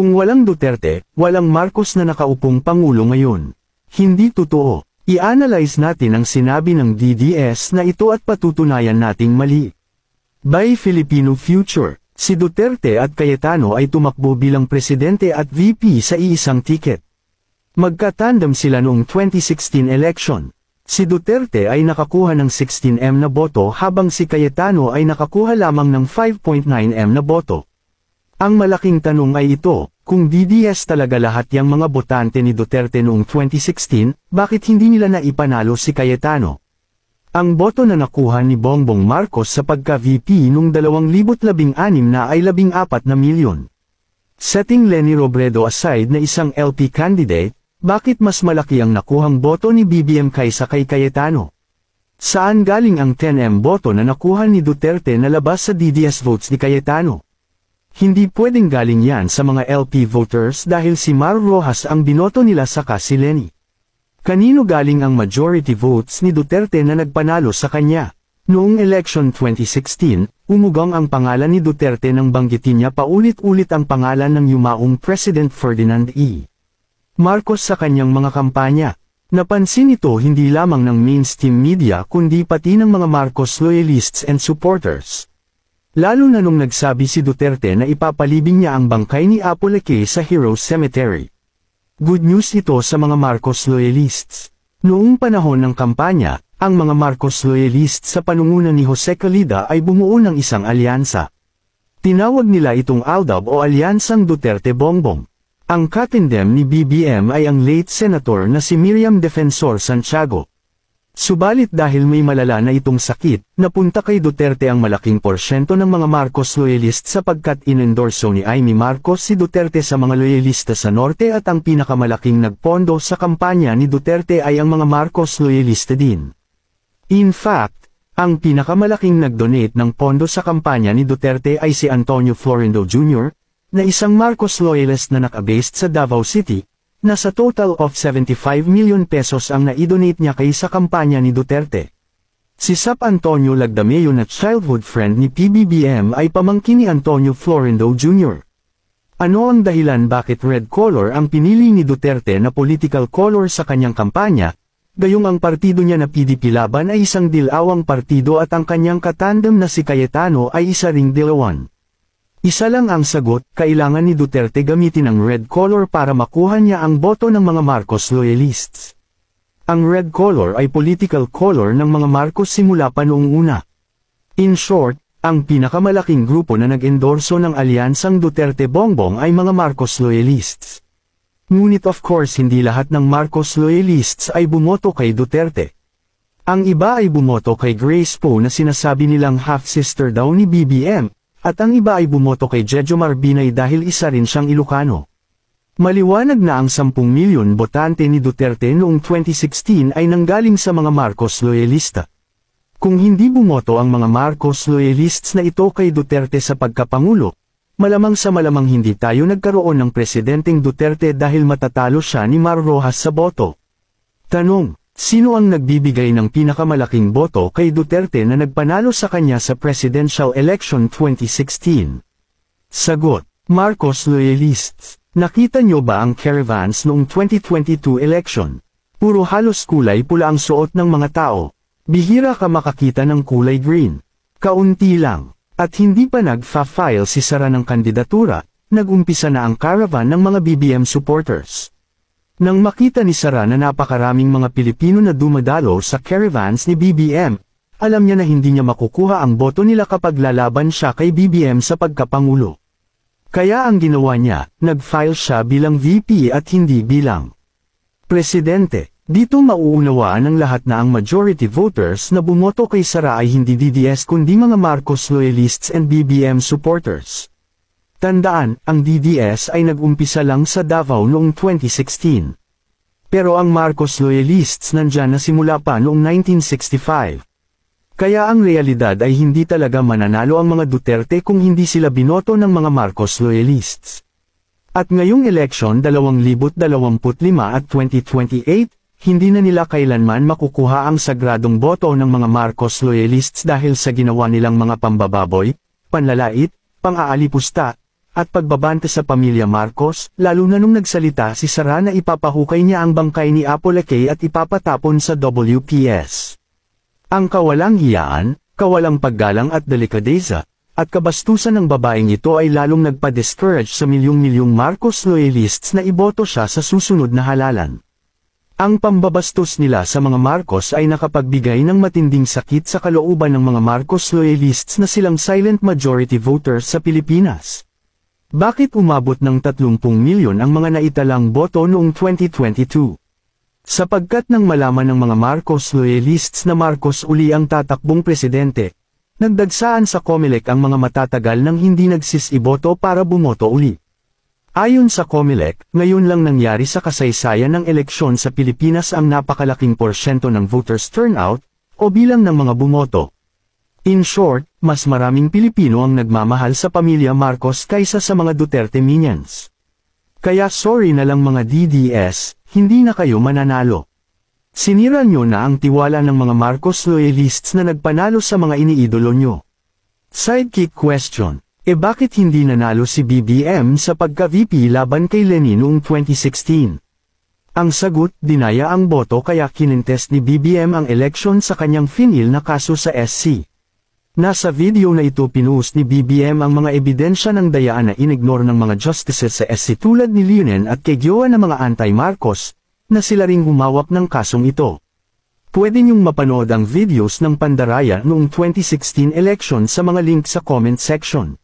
Kung walang Duterte, walang Marcos na nakaupong Pangulo ngayon. Hindi totoo. I-analyze natin ang sinabi ng DDS na ito at patutunayan nating mali. By Filipino Future, si Duterte at Cayetano ay tumakbo bilang presidente at VP sa iisang tiket. Magkatandem sila noong 2016 election. Si Duterte ay nakakuha ng 16M na boto habang si Cayetano ay nakakuha lamang ng 5.9M na boto. Ang malaking tanong ay ito, kung DDS talaga lahat yang mga botante ni Duterte noong 2016, bakit hindi nila naipanalo si Cayetano? Ang boto na nakuha ni Bongbong Marcos sa pagka-VP noong 2016 na ay 14 na milyon. Setting Leni Robredo aside na isang LP candidate, bakit mas malaki ang nakuhang boto ni BBM kaysa kay Cayetano? Saan galing ang 10M boto na nakuha ni Duterte na labas sa DDS votes ni Cayetano? Hindi pwedeng galing yan sa mga LP voters dahil si Mar Rojas ang binoto nila saka si Leni. Kanino galing ang majority votes ni Duterte na nagpanalo sa kanya? Noong election 2016, umugang ang pangalan ni Duterte nang banggitin niya paulit-ulit ang pangalan ng yumaong President Ferdinand E. Marcos sa kanyang mga kampanya. Napansin ito hindi lamang ng mainstream media kundi pati ng mga Marcos loyalists and supporters. Lalo na nung nagsabi si Duterte na ipapalibing niya ang bangkay ni Apo Leke sa Heroes Cemetery. Good news ito sa mga Marcos loyalists. Noong panahon ng kampanya, ang mga Marcos loyalists sa panungunan ni Jose Calida ay bumuo ng isang alyansa. Tinawag nila itong ALDAB o Alyansang Duterte-Bongbong. Ang katindem ni BBM ay ang late senator na si Miriam Defensor Santiago. Subalit dahil may malala na itong sakit, napunta kay Duterte ang malaking porsyento ng mga Marcos loyalist sapagkat inendorso ni Amy Marcos si Duterte sa mga loyalista sa norte at ang pinakamalaking nagpondo sa kampanya ni Duterte ay ang mga Marcos loyalista din. In fact, ang pinakamalaking nagdonate ng pondo sa kampanya ni Duterte ay si Antonio Florindo Jr., na isang Marcos loyalist na nakabased sa Davao City, na sa total of 75 million pesos ang naidonate niya kay sa kampanya ni Duterte. Si Sap Antonio Lagdameo na childhood friend ni PBBM ay pamangkin ni Antonio Florindo Jr. Ano ang dahilan bakit red color ang pinili ni Duterte na political color sa kanyang kampanya, gayong ang partido niya na PDP Laban ay isang dilawang partido at ang kanyang katandem na si Cayetano ay isa ring dilawan? Isa lang ang sagot, kailangan ni Duterte gamitin ang red color para makuha niya ang boto ng mga Marcos loyalists. Ang red color ay political color ng mga Marcos simula pa noong una. In short, ang pinakamalaking grupo na nag-endorso ng alyansang Duterte-Bongbong ay mga Marcos loyalists. Ngunit of course hindi lahat ng Marcos loyalists ay bumoto kay Duterte. Ang iba ay bumoto kay Grace Poe na sinasabi nilang half-sister daw ni BBM, at ang iba ay bumoto kay Jejomar Binay dahil isa rin siyang Ilocano. Maliwanag na ang 10 milyon botante ni Duterte noong 2016 ay nanggaling sa mga Marcos loyalista. Kung hindi bumoto ang mga Marcos loyalists na ito kay Duterte sa pagkapangulo, malamang sa malamang hindi tayo nagkaroon ng presidenteng Duterte dahil matatalo siya ni Mar Rojas sa boto. Tanong, sino ang nagbibigay ng pinakamalaking boto kay Duterte na nagpanalo sa kanya sa presidential election 2016? Sagot, Marcos loyalists. Nakita niyo ba ang caravans noong 2022 election? Puro halos kulay pula ang suot ng mga tao. Bihira ka makakita ng kulay green. Kaunti lang. At hindi pa nagfa-file si Sara ng kandidatura, nag-umpisa na ang caravan ng mga BBM supporters. Nang makita ni Sara na napakaraming mga Pilipino na dumadalo sa caravans ni BBM, alam niya na hindi niya makukuha ang boto nila kapag lalaban siya kay BBM sa pagkapangulo. Kaya ang ginawa niya, nag-file siya bilang VP at hindi bilang presidente. Dito mauunawaan ng lahat na ang majority voters na bumoto kay Sara ay hindi DDS kundi mga Marcos loyalists and BBM supporters. Tandaan, ang DDS ay nag-umpisa lang sa Davao noong 2016. Pero ang Marcos loyalists nandyan na simula pa noong 1965. Kaya ang realidad ay hindi talaga mananalo ang mga Duterte kung hindi sila binoto ng mga Marcos loyalists. At ngayong eleksyon 2025 at 2028, hindi na nila kailanman makukuha ang sagradong boto ng mga Marcos loyalists dahil sa ginawa nilang mga pambababoy, panlalait, pang-aalipusta, at pagbabanta sa pamilya Marcos, lalo na nung nagsalita si Sara na ipapahukay niya ang bangkay ni Apolacay at ipapatapon sa WPS. Ang kawalang hiyaan, kawalang paggalang at delikadeza, at kabastusan ng babaeng ito ay lalong nagpa-discourage sa milyong-milyong Marcos loyalists na iboto siya sa susunod na halalan. Ang pambabastos nila sa mga Marcos ay nakapagbigay ng matinding sakit sa kalooban ng mga Marcos loyalists na silang silent majority voters sa Pilipinas. Bakit umabot ng 30 milyon ang mga naitalang boto noong 2022? Sapagkat nang malaman ng mga Marcos loyalists na Marcos uli ang tatakbong presidente, nagdagsaan sa COMELEC ang mga matatagal nang hindi nagsisiboto para bumoto uli. Ayon sa COMELEC, ngayon lang nangyari sa kasaysayan ng eleksyon sa Pilipinas ang napakalaking porsyento ng voters turnout, o bilang ng mga bumoto. In short, mas maraming Pilipino ang nagmamahal sa pamilya Marcos kaysa sa mga Duterte minions. Kaya sorry na lang mga DDS, hindi na kayo mananalo. Sinira nyo na ang tiwala ng mga Marcos loyalists na nagpanalo sa mga iniidolo nyo. Sidekick question. Bakit hindi nanalo si BBM sa pagka-VP laban kay Leni noong 2016? Ang sagot, dinaya ang boto kaya kinintest ni BBM ang eleksyon sa kanyang finil na kaso sa SC. Nasa video na ito pinost ni BBM ang mga ebidensya ng dayaan na inignore ng mga justices sa SC tulad ni Leonen at kay Gioa na mga anti-Marcos, na sila ring humawak ng kasong ito. Pwede niyong mapanood ang videos ng Pandaraya noong 2016 election sa mga link sa comment section.